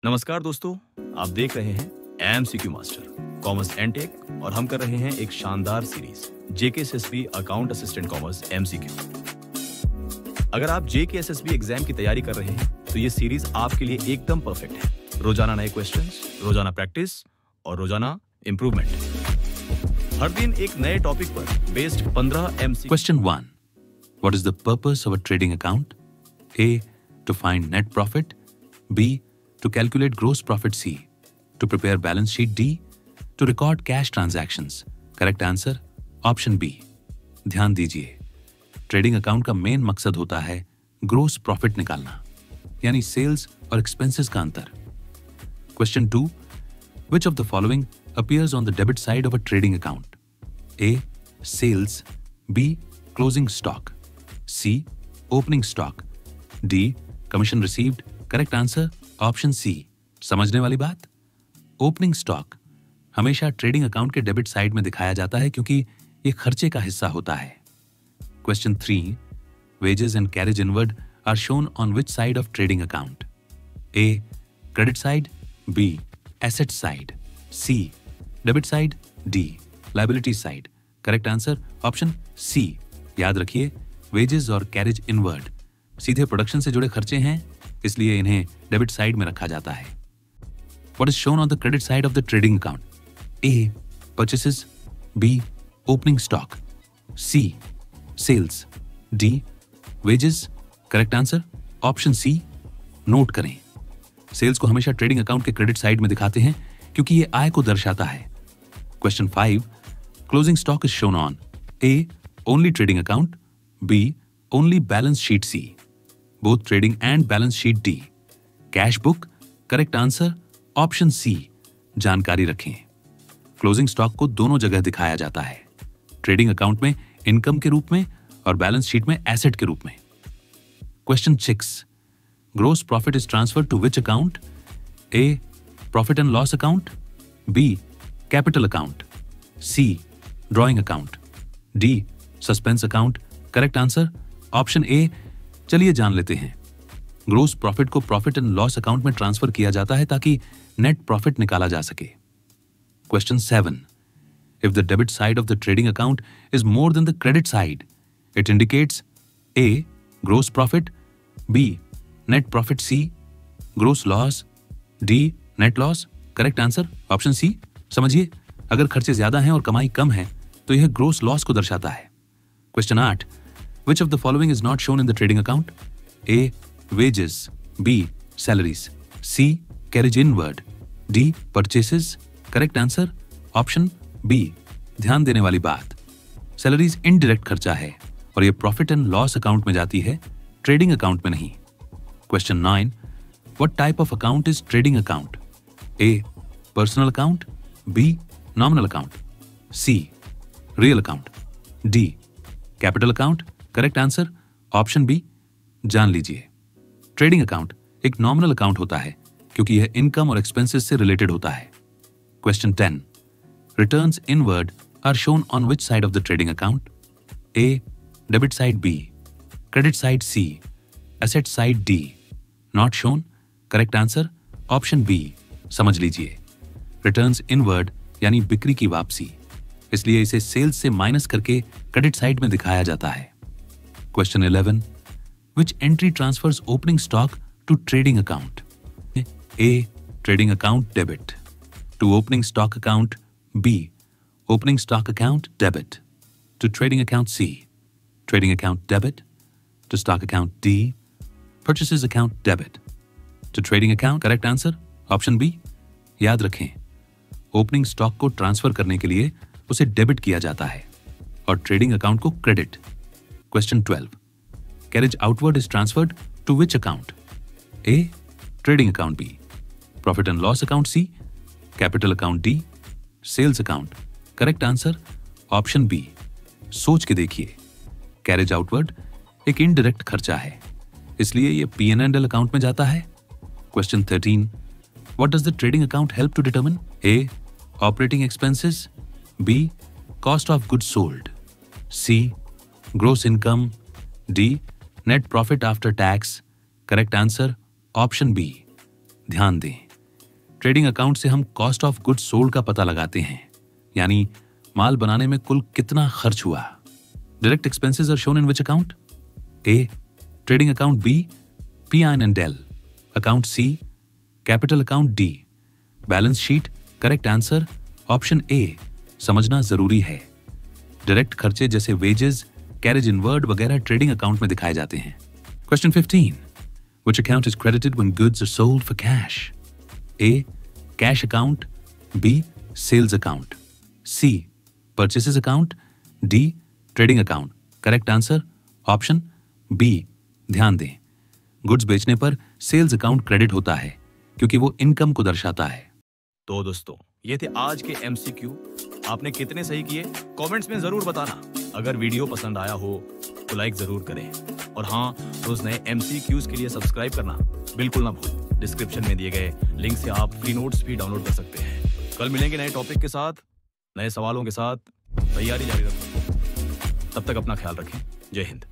नमस्कार दोस्तों, आप देख रहे हैं MCQ master commerce and tech और हम कर रहे हैं एक शानदार series JKSSB account assistant commerce MCQ. अगर आप जेकेएसएसबी एग्जाम की तैयारी कर रहे हैं तो ये सीरीज आपके लिए एकदम परफेक्ट है। रोजाना नए क्वेश्चंस, रोजाना प्रैक्टिस और रोजाना इंप्रूवमेंट। हर दिन एक नए टॉपिक पर based 15 MCQ. Question 1. What is the purpose of a trading account? A. To find net profit. B. To calculate gross profit. C. To prepare balance sheet. D. To record cash transactions. Correct answer option B. ध्यान दीजिए, trading account का main मकसद होता है gross profit निकालना, यानी sales और expenses का अंतर। Question 2. Which of the following appears on the debit side of a trading account? A. Sales. B. Closing stock. C. Opening stock. D. Commission received. Correct answer option C. समझने वाली बात, opening stock हमेशा trading account के debit side में दिखाया जाता है क्योंकि ये खर्चे का हिस्सा होता है। Question 3. Wages and carriage inward are shown on which side of trading account? A. Credit side. B. Asset side. C. Debit side. D. Liability side. Correct answer option C. याद रखिए, वेजेस और कैरेज इनवर्ड सीधे production से जुड़े खर्चे हैं, इसलिए इन्हें डेबिट साइड में रखा जाता है। What is shown on the credit side of the trading account? A. Purchases. B. Opening stock. C. Sales. D. Wages. Correct answer option C. Note करें, सेल्स को हमेशा ट्रेडिंग अकाउंट के क्रेडिट साइड में दिखाते हैं क्योंकि ये आय को दर्शाता है। Question 5. Closing stock is shown on A. Only trading account. B. Only balance sheet. C. Both trading and balance sheet. D. Cash book. Correct answer option C. जानकारी रखें, क्लोजिंग स्टॉक को दोनों जगह दिखाया जाता है, ट्रेडिंग अकाउंट में income के रूप में और बैलेंस शीट में एसेट के रूप में। Question 6. Gross profit is transferred to which account? A. Profit and loss account. B. Capital account. C. Drawing account. D. Suspense account. Correct answer option A. चलिए जान लेते हैं, ग्रोस प्रॉफिट को profit and loss account में transfer किया जाता है ताकि नेट प्रॉफिट निकाला जा सके। Question 7. If the debit side of the trading account is more than the credit side, it indicates A. Gross profit. B. Net profit. C. Gross loss. D. Net loss. Correct answer option C. समझिए, अगर खर्चे ज्यादा हैं और कमाई कम है तो यह ग्रोस लॉस को दर्शाता है। Question 8. Which of the following is not shown in the trading account? A. Wages. B. Salaries. C. Carriage inward. D. Purchases. Correct answer option B. ध्यान देने वाली बात, सैलरीज इनडायरेक्ट खर्चा है और ये प्रॉफिट एंड लॉस अकाउंट में जाती है, ट्रेडिंग अकाउंट में नहीं। Question 9. What type of account is trading account? A. Personal account. B. Nominal account. C. Real account. D. Capital account. Correct answer option B. जान लीजिए, ट्रेडिंग अकाउंट एक nominal account होता है क्योंकि यह इनकम और एक्सपेंसेस से रिलेटेड होता है। Question 10. Returns inward are shown on which side of the trading account? A. Debit side. B. Credit side. C. Asset side. D. Not shown. Correct answer option B. समझ लीजिए, returns inward यानी बिक्री की वापसी, इसलिए इसे सेल्स से minus करके क्रेडिट साइड में दिखाया जाता है। Question 11. Which entry transfers opening stock to trading account? A. Trading account debit. To opening stock account. B. Opening stock account debit. To trading account. C. Trading account debit. To stock account. D. Purchases account debit. To trading account. Correct answer option B. याद रखें, opening stock को transfer करने के लिए उसे debit किया जाता है और ट्रेडिंग अकाउंट को credit. Question 12. Carriage outward is transferred to which account? A. Trading account. B. Profit and loss account. C. Capital account. D. Sales account. Correct answer option B. सोच के देखिए, कैरेज आउटवर्ड एक indirect खर्चा है, इसलिए यह P&L account में जाता है। Question 13. What does the trading account help to determine? A. Operating expenses. B. Cost of goods sold. C. Gross income. D. Net profit after tax. Correct answer option B. ध्यान दें, trading account से हम cost of goods sold का पता लगाते हैं, यानी माल बनाने में कुल कितना खर्च हुआ। Direct expenses are shown in which account? A trading account, B P&L account, C capital account, D balance sheet. Correct answer option A, समझना जरूरी है। डायरेक्ट खर्चे जैसे वेजेस, कैरेज इनवर्ड वगैरह ट्रेडिंग अकाउंट में दिखाए जाते हैं। Question 15, which account is credited when goods are sold for cash? A cash account, B sales account, C purchases account, D trading account. Correct answer option B, ध्यान दें, goods बेचने पर sales account credit होता है क्योंकि वो income को दर्शाता है। तो दोस्तों, ये थे आज के MCQ। आपने कितने सही किए कमेंट्स में जरूर बताना। अगर वीडियो पसंद आया हो तो लाइक जरूर करें, और हाँ, रोज नए MCQs के लिए सब्सक्राइब करना बिल्कुल ना भूलें। डिस्क्रिप्शन में दिए गए लिंक से आप फ्री नोट्स भी डाउनलोड कर सकते हैं। कल मिलेंगे नए टॉपिक के साथ, नए सवालों के साथ। तैयारी जारी रखो। तब तक अपना ख्याल रखें। जय हिंद।